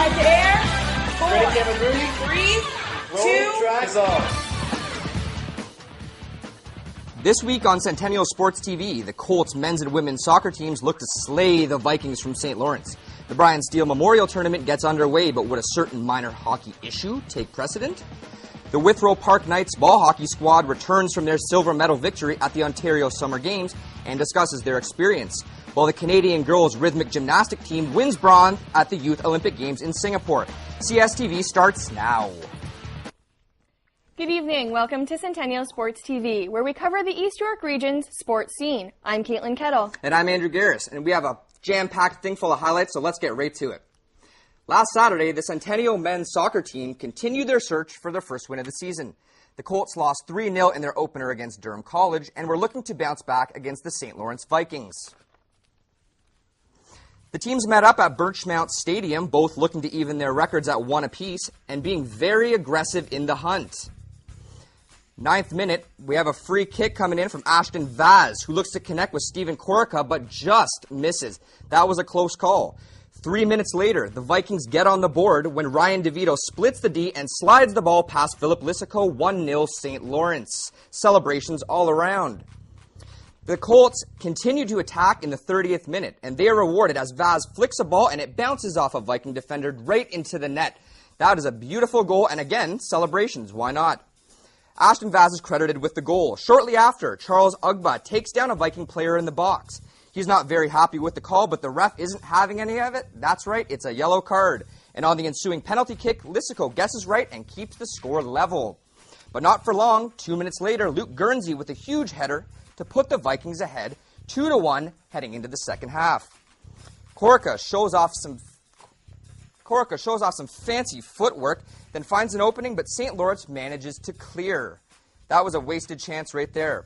Five to air. Four. Ready, camera, Three. Roll, drive, off. This week on Centennial Sports TV, the Colts men's and women's soccer teams look to slay the Vikings from St. Lawrence. The Brian Steele Memorial Tournament gets underway, but would a certain minor hockey issue take precedent? The Withrow Park Knights ball hockey squad returns from their silver medal victory at the Ontario Summer Games and discusses their experience, while the Canadian girls rhythmic gymnastic team wins bronze at the Youth Olympic Games in Singapore. CSTV starts now. Good evening. Welcome to Centennial Sports TV, where we cover the East York region's sports scene. I'm Kaitlin Kettle. And I'm Andrew Garas, and we have a jam-packed thing full of highlights, so let's get right to it. Last Saturday, the Centennial men's soccer team continued their search for their first win of the season. The Colts lost 3-0 in their opener against Durham College and were looking to bounce back against the St. Lawrence Vikings. The teams met up at Birchmount Stadium, both looking to even their records at 1 apiece and being very aggressive in the hunt. 9th minute, we have a free kick coming in from Ashton Vaz, who looks to connect with Steven Corica, but just misses. That was a close call. 3 minutes later, the Vikings get on the board when Ryan DeVito splits the D and slides the ball past Philip Lysico, 1-0 St. Lawrence. Celebrations all around. The Colts continue to attack in the 30th minute, and they are rewarded as Vaz flicks a ball and it bounces off a Viking defender right into the net. That is a beautiful goal, and again, celebrations, why not? Ashton Vaz is credited with the goal. Shortly after, Charles Ugba takes down a Viking player in the box. He's not very happy with the call, but the ref isn't having any of it. That's right, it's a yellow card. And on the ensuing penalty kick, Lysico guesses right and keeps the score level. But not for long. 2 minutes later, Luke Guernsey with a huge header to put the Vikings ahead, 2-1, heading into the second half. Corica shows off some fancy footwork, then finds an opening, but St. Lawrence manages to clear. That was a wasted chance right there.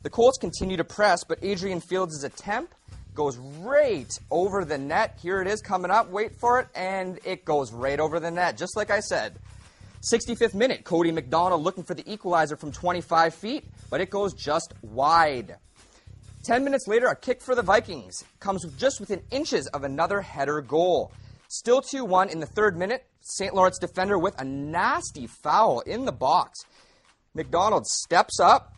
The Colts continue to press, but Adrian Fields' attempt goes right over the net. Here it is coming up. Wait for it, and it goes right over the net, just like I said. 65th minute, Cody McDonald looking for the equalizer from 25 feet, but it goes just wide. 10 minutes later, a kick for the Vikings comes just within inches of another header goal. Still 2-1 in the 3rd minute. St. Lawrence defender with a nasty foul in the box. McDonald steps up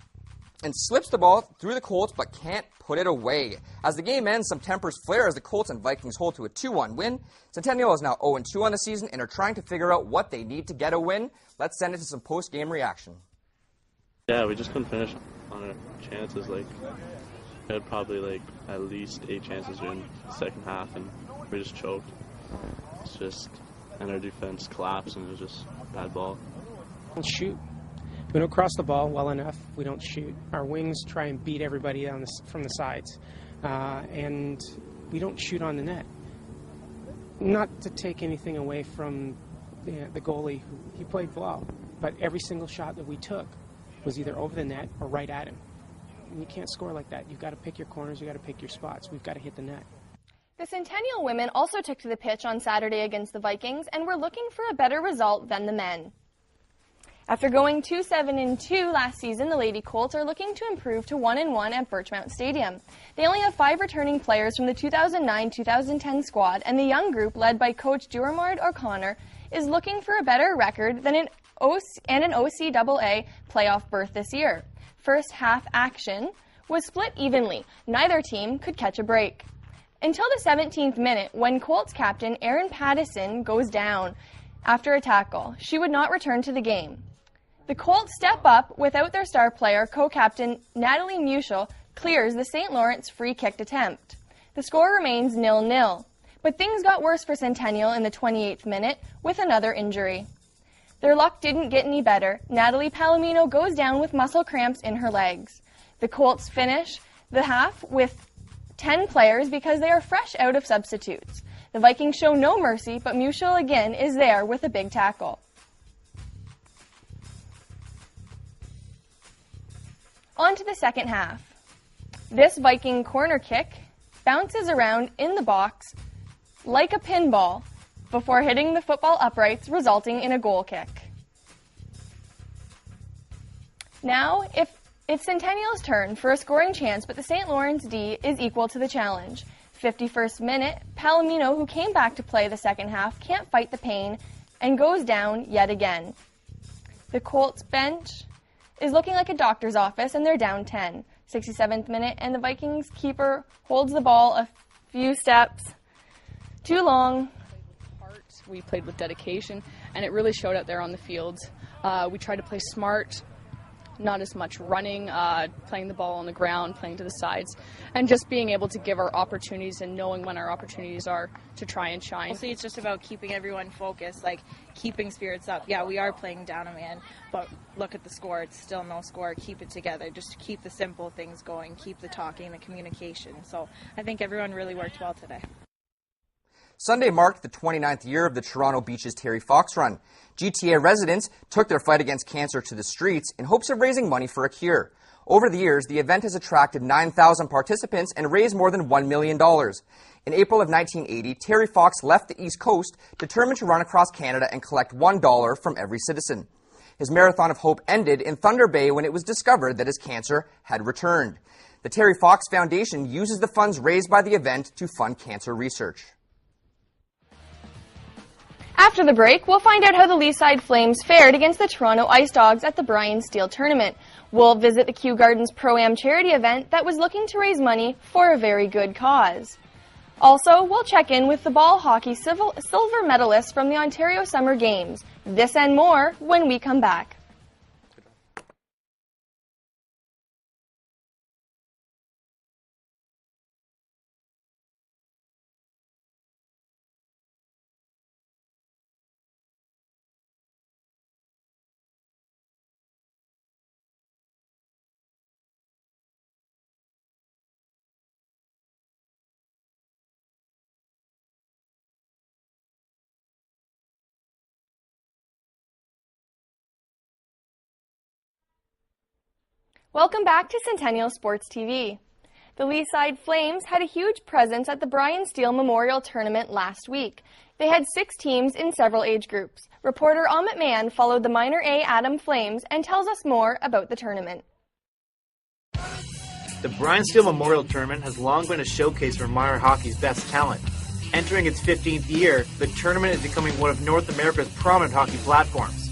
and slips the ball through the Colts, but can't put it away. As the game ends, some tempers flare as the Colts and Vikings hold to a 2-1 win. Centennial is now 0-2 on the season and are trying to figure out what they need to get a win. Let's send it to some post-game reaction. Yeah, we just couldn't finish on our chances. We had probably at least 8 chances during the second half, and we just choked. And our defense collapsed, and it was just bad ball. We don't shoot. We don't cross the ball well enough. We don't shoot. Our wings try and beat everybody from the sides, and we don't shoot on the net. Not to take anything away from the goalie, he played well, but every single shot that we took was either over the net or right at him. And you can't score like that. You've got to pick your corners. You've got to pick your spots. We've got to hit the net. The Centennial women also took to the pitch on Saturday against the Vikings and were looking for a better result than the men. After going 2-7-2 last season, the Lady Colts are looking to improve to 1-1 at Birchmount Stadium. They only have 5 returning players from the 2009-2010 squad, and the young group, led by coach Duramard O'Connor, is looking for a better record than an OCAA playoff berth this year. First half action was split evenly. Neither team could catch a break. Until the 17th minute, when Colts captain Erin Pattison goes down after a tackle, she would not return to the game. The Colts step up without their star player, co-captain Natalie Muschel clears the St. Lawrence free kick attempt. The score remains 0-0, but things got worse for Centennial in the 28th minute with another injury. Their luck didn't get any better. Natalie Palomino goes down with muscle cramps in her legs. The Colts finish the half with 10 players because they are fresh out of substitutes. The Vikings show no mercy, but Muschel again is there with a big tackle. On to the second half. This Viking corner kick bounces around in the box like a pinball before hitting the football uprights, resulting in a goal kick. Now, it's Centennial's turn for a scoring chance, but the St. Lawrence D is equal to the challenge. 51st minute, Palomino, who came back to play the second half, can't fight the pain and goes down yet again. The Colts bench is looking like a doctor's office, and they're down 10. 67th minute, and the Vikings keeper holds the ball a few steps too long. We played with dedication, and it really showed out there on the field. We tried to play smart, not as much running, playing the ball on the ground, playing to the sides, and just being able to give our opportunities and knowing when our opportunities are to try and shine. Mostly it's just about keeping everyone focused, like keeping spirits up. Yeah, we are playing down a man, but look at the score. It's still no score. Keep it together. Just keep the simple things going. Keep the talking, the communication. So I think everyone really worked well today. Sunday marked the 29th year of the Toronto Beaches Terry Fox Run. GTA residents took their fight against cancer to the streets in hopes of raising money for a cure. Over the years, the event has attracted 9,000 participants and raised more than $1 million. In April of 1980, Terry Fox left the East Coast, determined to run across Canada and collect $1 from every citizen. His marathon of hope ended in Thunder Bay when it was discovered that his cancer had returned. The Terry Fox Foundation uses the funds raised by the event to fund cancer research. After the break, we'll find out how the Leaside Flames fared against the Toronto Ice Dogs at the Brian Steele Tournament. We'll visit the Kew Gardens Pro-Am charity event that was looking to raise money for a very good cause. Also, we'll check in with the ball hockey silver medalists from the Ontario Summer Games. This and more when we come back. Welcome back to Centennial Sports TV. The Leaside Flames had a huge presence at the Brian Steele Memorial Tournament last week. They had 6 teams in several age groups. Reporter Amit Mann followed the Minor A Adam Flames and tells us more about the tournament. The Brian Steele Memorial Tournament has long been a showcase for minor hockey's best talent. Entering its 15th year, the tournament is becoming one of North America's prominent hockey platforms.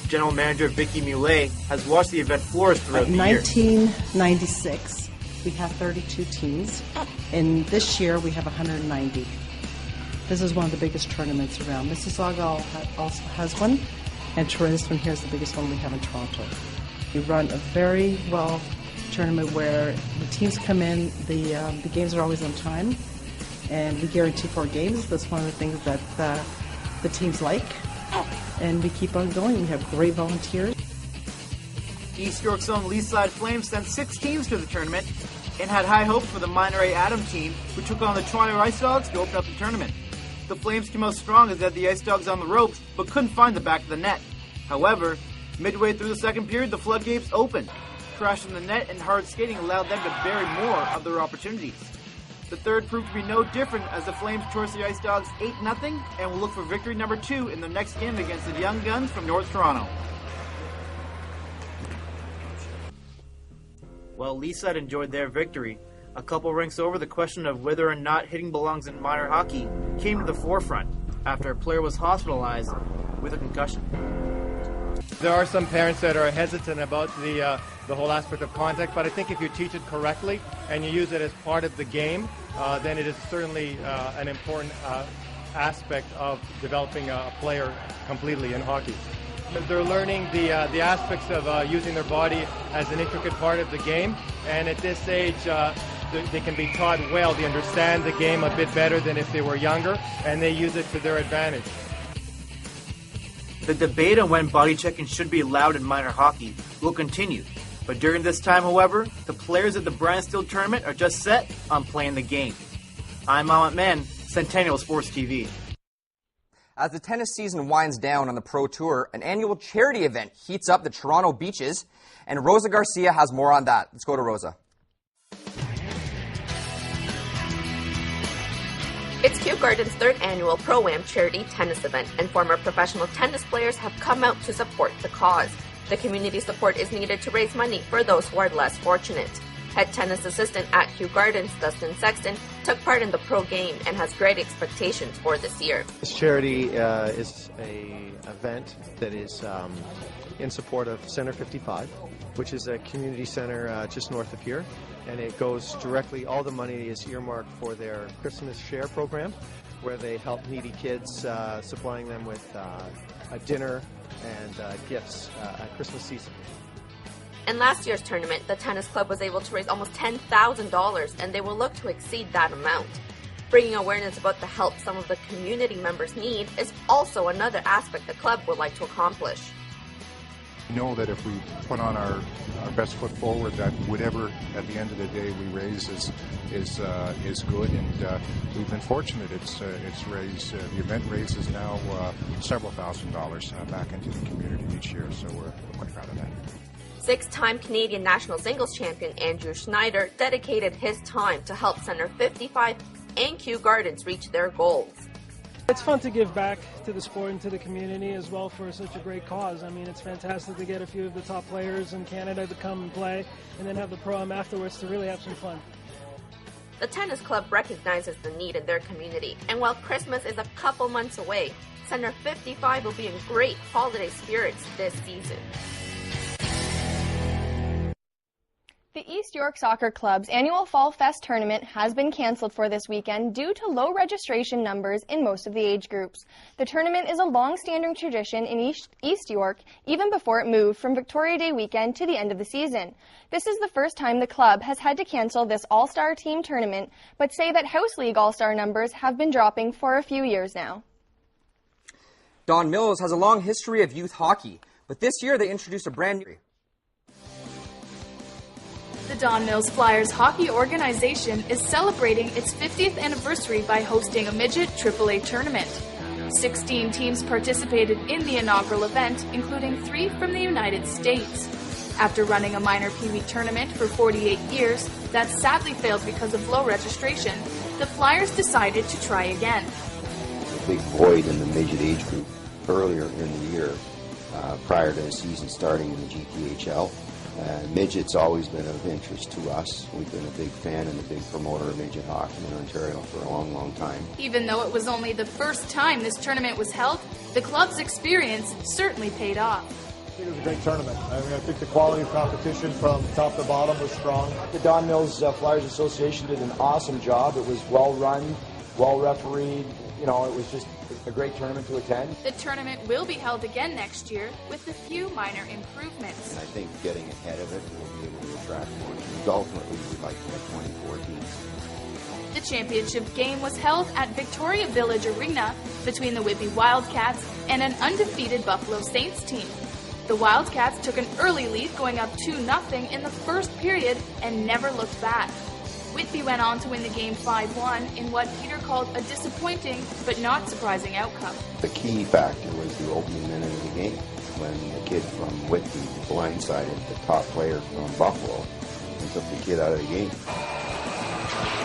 General Manager Vicky Muley has watched the event flourish throughout the year. 1996, we had 32 teams, and this year we have 190. This is one of the biggest tournaments around. Mississauga also has one, and Toronto here is the biggest one we have in Toronto. We run a very well tournament where the teams come in, the games are always on time, and we guarantee 4 games. That's one of the things that the teams like. And we keep on going. We have great volunteers. East York's own Leaside Flames sent 6 teams to the tournament and had high hopes for the Minor A Adam team, who took on the Toronto Ice Dogs to open up the tournament. The Flames came out strong as they had the Ice Dogs on the ropes, but couldn't find the back of the net. However, midway through the second period, the floodgates opened. Crash in the net and hard skating allowed them to bury more of their opportunities. The third proved to be no different as the Flames torched the Ice Dogs 8-0 and will look for victory number 2 in their next game against the Young Guns from North Toronto. While Leaside enjoyed their victory, a couple ranks over, the question of whether or not hitting belongs in minor hockey came to the forefront after a player was hospitalized with a concussion. There are some parents that are hesitant about the whole aspect of contact, but I think if you teach it correctly and you use it as part of the game, then it is certainly an important aspect of developing a player completely in hockey. They're learning the aspects of using their body as an intricate part of the game, and at this age they can be taught well. They understand the game a bit better than if they were younger, and they use it to their advantage. The debate on when body checking should be allowed in minor hockey will continue. But during this time, however, the players at the Brian Steele Tournament are just set on playing the game. I'm Amit Mann, Centennial Sports TV. As the tennis season winds down on the Pro Tour, an annual charity event heats up the Toronto beaches, and Rosa Garcia has more on that. Let's go to Rosa. It's Kew Gardens' 3rd annual Pro-Am charity tennis event, and former professional tennis players have come out to support the cause. The community support is needed to raise money for those who are less fortunate. Head tennis assistant at Kew Gardens, Dustin Sexton, took part in the pro game and has great expectations for this year. This charity is an event that is in support of Center 55, which is a community center just north of here. And it goes directly, all the money is earmarked for their Christmas Share program, where they help needy kids, supplying them with a dinner and gifts at Christmas season. In last year's tournament, the tennis club was able to raise almost $10,000, and they will look to exceed that amount. Bringing awareness about the help some of the community members need is also another aspect the club would like to accomplish. We know that if we put on our best foot forward, that whatever at the end of the day we raise is good, and we've been fortunate. It's raised the event raises now several $1,000s back into the community each year, so we're quite proud of that. Six-time Canadian national singles champion Andrew Schneider dedicated his time to help Center 55 and Kew Gardens reach their goals. It's fun to give back to the sport and to the community as well for such a great cause. I mean, it's fantastic to get a few of the top players in Canada to come and play and then have the pro-am afterwards to really have some fun. The tennis club recognizes the need in their community, and while Christmas is a couple months away, Center 55 will be in great holiday spirits this season. The East York Soccer Club's annual Fall Fest tournament has been canceled for this weekend due to low registration numbers in most of the age groups. The tournament is a long-standing tradition in East York, even before it moved from Victoria Day weekend to the end of the season. This is the first time the club has had to cancel this all-star team tournament, but say that House League all-star numbers have been dropping for a few years now. Don Mills has a long history of youth hockey, but this year they introduced a brand new... The Don Mills Flyers hockey organization is celebrating its 50th anniversary by hosting a midget AAA tournament. 16 teams participated in the inaugural event, including 3 from the United States. After running a minor Pee Wee tournament for 48 years that sadly failed because of low registration, the Flyers decided to try again. A big void in the midget age group earlier in the year, prior to the season starting in the GPHL. Midget's always been of interest to us. We've been a big fan and a big promoter of midget hockey in Ontario for a long, long time. Even though it was only the first time this tournament was held, the club's experience certainly paid off. I think it was a great tournament. I mean, I think the quality of competition from top to bottom was strong. The Don Mills Flyers Association did an awesome job. It was well run, well refereed. You know, it was just a great tournament to attend. The tournament will be held again next year with a few minor improvements. And I think getting ahead of it, we'll be able to attract more teams. Ultimately, we'd like to have 24 teams. The championship game was held at Victoria Village Arena between the Whitby Wildcats and an undefeated Buffalo Saints team. The Wildcats took an early lead, going up 2-0 in the first period and never looked back. Whitby went on to win the game 5-1 in what Peter called a disappointing but not surprising outcome. The key factor was the opening minute of the game when the kid from Whitby blindsided the top player from Buffalo and took the kid out of the game.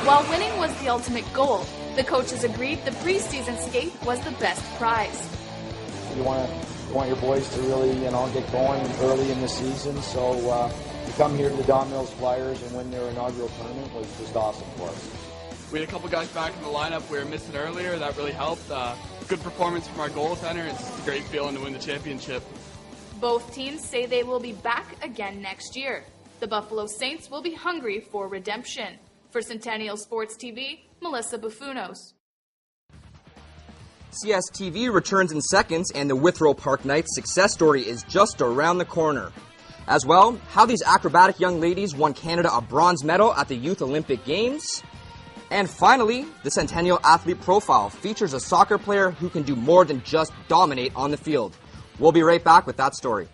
While winning was the ultimate goal, the coaches agreed the preseason skate was the best prize. You want your boys to really, get going early in the season, so to come here to the Don Mills Flyers and win their inaugural tournament was just awesome for us. We had a couple guys back in the lineup we were missing earlier. That really helped. Good performance from our goaltender. It's just a great feeling to win the championship. Both teams say they will be back again next year. The Buffalo Saints will be hungry for redemption. For Centennial Sports TV, Melissa Buffunos. CSTV returns in seconds, and the Withrow Park Knights success story is just around the corner. As well, how these acrobatic young ladies won Canada a bronze medal at the Youth Olympic Games. And finally, the Centennial Athlete Profile features a soccer player who can do more than just dominate on the field. We'll be right back with that story.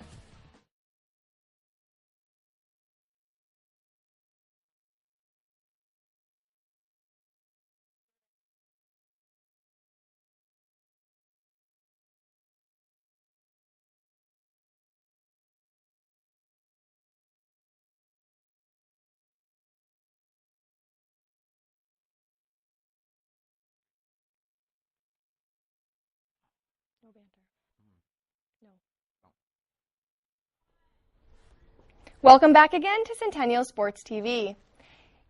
Welcome back again to Centennial Sports TV.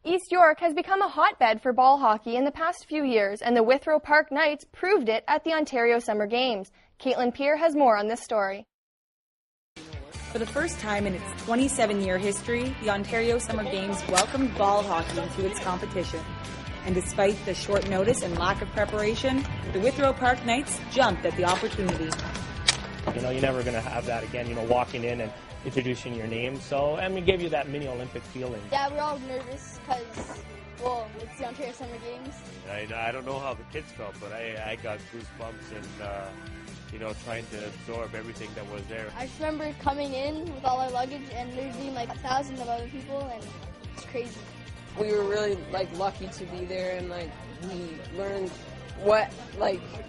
East York has become a hotbed for ball hockey in the past few years, and the Withrow Park Knights proved it at the Ontario Summer Games. Kaitlin Pierre has more on this story. For the first time in its 27-year history, the Ontario Summer Games welcomed ball hockey into its competition. And despite the short notice and lack of preparation, the Withrow Park Knights jumped at the opportunity. You know, you're never going to have that again, you know, walking in and introducing your name. So, I mean, it gave you that mini Olympic feeling. Yeah, we're all nervous because, well, it's the Ontario Summer Games. I don't know how the kids felt, but I got goosebumps and, you know, trying to absorb everything that was there. I just remember coming in with all our luggage and there being like thousands of other people, and it's crazy. We were really lucky to be there, and we learned what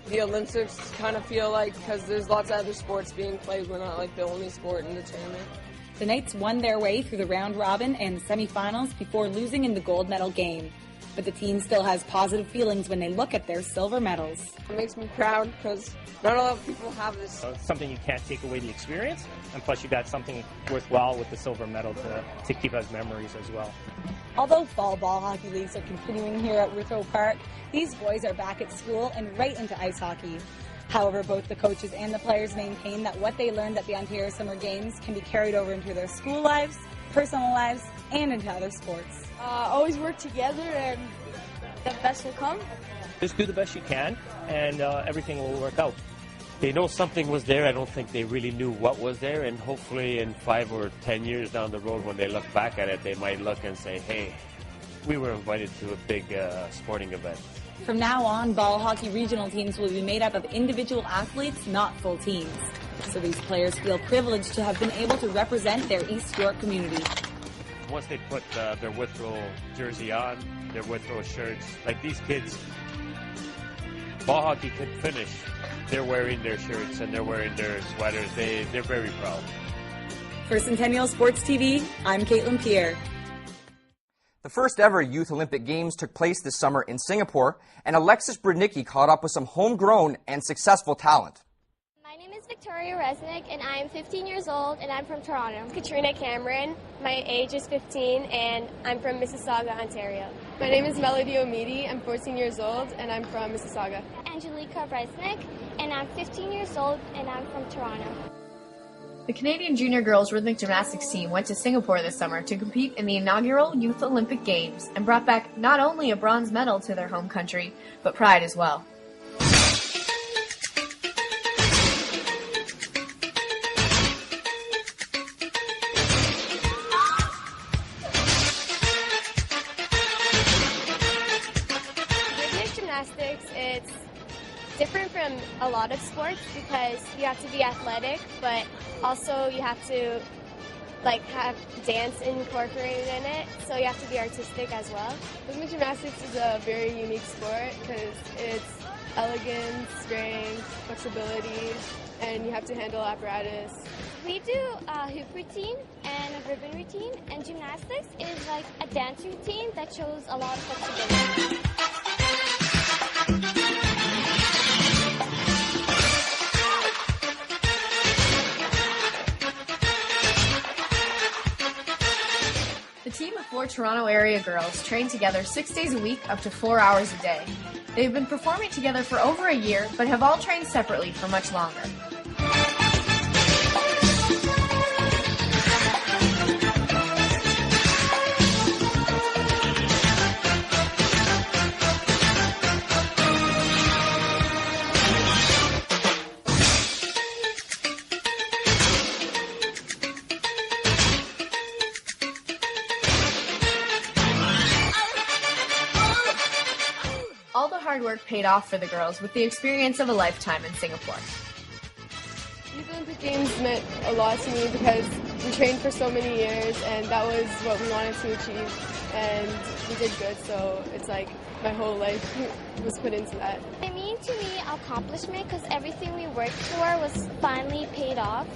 the Olympics kind of feel like, because there's lots of other sports being played. We're not the only sport in the tournament. The Knights won their way through the round robin and semifinals before losing in the gold medal game. But the team still has positive feelings when they look at their silver medals. It makes me proud because not a lot of people have this. It's something you can't take away the experience, and plus you got something worthwhile with the silver medal to keep as memories as well. Although fall ball hockey leagues are continuing here at Withrow Park, these boys are back at school and right into ice hockey. However, both the coaches and the players maintain that what they learned at the Ontario Summer Games can be carried over into their school lives, personal lives, and into other sports. Always work together and the best will come. Just do the best you can, and everything will work out. They know something was there. I don't think they really knew what was there, and hopefully in 5 or 10 years down the road when they look back at it, they might look and say, hey, we were invited to a big sporting event. From now on, ball hockey regional teams will be made up of individual athletes, not full teams. So these players feel privileged to have been able to represent their East York community. Once they put their Withrow jersey on, their Withrow shirts, like these kids, ball hockey can finish. They're wearing their shirts and they're wearing their sweaters. They're very proud. For Centennial Sports TV, I'm Kaitlin Pierre. The first ever Youth Olympic Games took place this summer in Singapore, and Alexis Brudnicki caught up with some homegrown and successful talent. My name is Victoria Resnick, and I am 15 years old, and I'm from Toronto. Katrina Cameron. My age is 15, and I'm from Mississauga, Ontario. My name is Melody O'Meady. I'm 14 years old, and I'm from Mississauga. Angelica Resnick, and I'm 15 years old, and I'm from Toronto. The Canadian Junior Girls Rhythmic Gymnastics team went to Singapore this summer to compete in the inaugural Youth Olympic Games and brought back not only a bronze medal to their home country, but pride as well. Rhythmic gymnastics, it's different from a lot of sports because you have to be athletic, but also you have to have dance incorporated in it, so you have to be artistic as well. Rhythmic gymnastics is a very unique sport because it's elegance, strength, flexibility, and you have to handle apparatus. We do a hoop routine and a ribbon routine, and gymnastics is like a dance routine that shows a lot of flexibility. The team of 4 Toronto area girls train together 6 days a week, up to 4 hours a day. They've been performing together for over a year, but have all trained separately for much longer. All the hard work paid off for the girls with the experience of a lifetime in Singapore. Youth Olympic Games meant a lot to me because we trained for so many years and that was what we wanted to achieve, and we did good, so it's like my whole life was put into that. It means to me accomplishment because everything we worked for was finally paid off.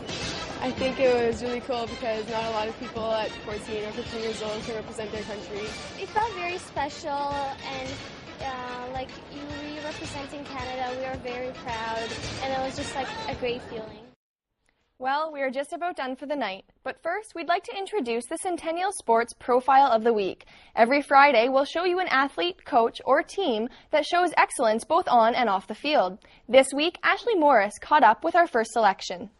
I think it was really cool because not a lot of people at 14 or 15 years old can represent their country. It felt very special, and we representing Canada, we were very proud, and it was just like a great feeling. Well, we are just about done for the night, but first we'd like to introduce the Centennial Sports Profile of the Week. Every Friday, we'll show you an athlete, coach, or team that shows excellence both on and off the field. This week, Ashley Morris caught up with our first selection.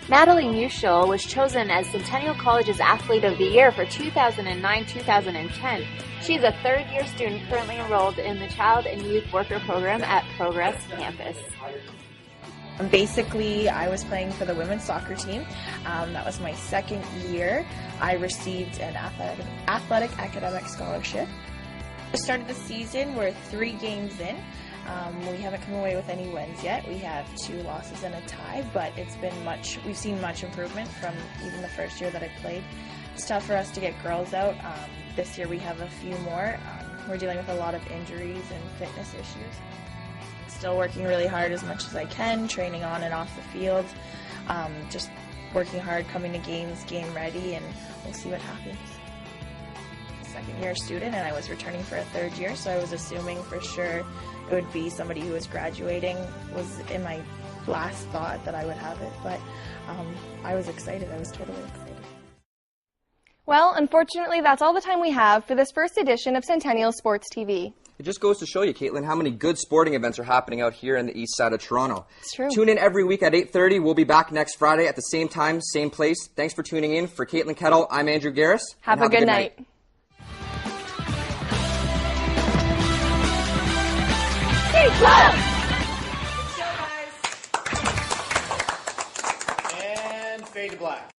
Natalie Muschel was chosen as Centennial College's Athlete of the Year for 2009-2010. She's a third-year student currently enrolled in the Child and Youth Worker Program at Progress Campus. Basically, I was playing for the women's soccer team. That was my second year. I received an athletic academic scholarship. At the start of the season, we're 3 games in. We haven't come away with any wins yet. We have 2 losses and a tie, but we've seen much improvement from even the first year that I played. It's tough for us to get girls out. This year we have a few more. We're dealing with a lot of injuries and fitness issues. Still working really hard as much as I can, training on and off the field. Just working hard, coming to games, game ready, and we'll see what happens. Second-year student, and I was returning for a 3rd year, so I was assuming for sure it would be somebody who was graduating. Was in my last thought that I would have it, but I was excited. I was totally excited. Well, unfortunately, that's all the time we have for this first edition of Centennial Sports TV. It just goes to show you, Kaitlin, how many good sporting events are happening out here in the east side of Toronto. It's true. Tune in every week at 8:30. We'll be back next Friday at the same time, same place. Thanks for tuning in. For Kaitlin Kettle, I'm Andrew Garas. Have a good night. And fade to black.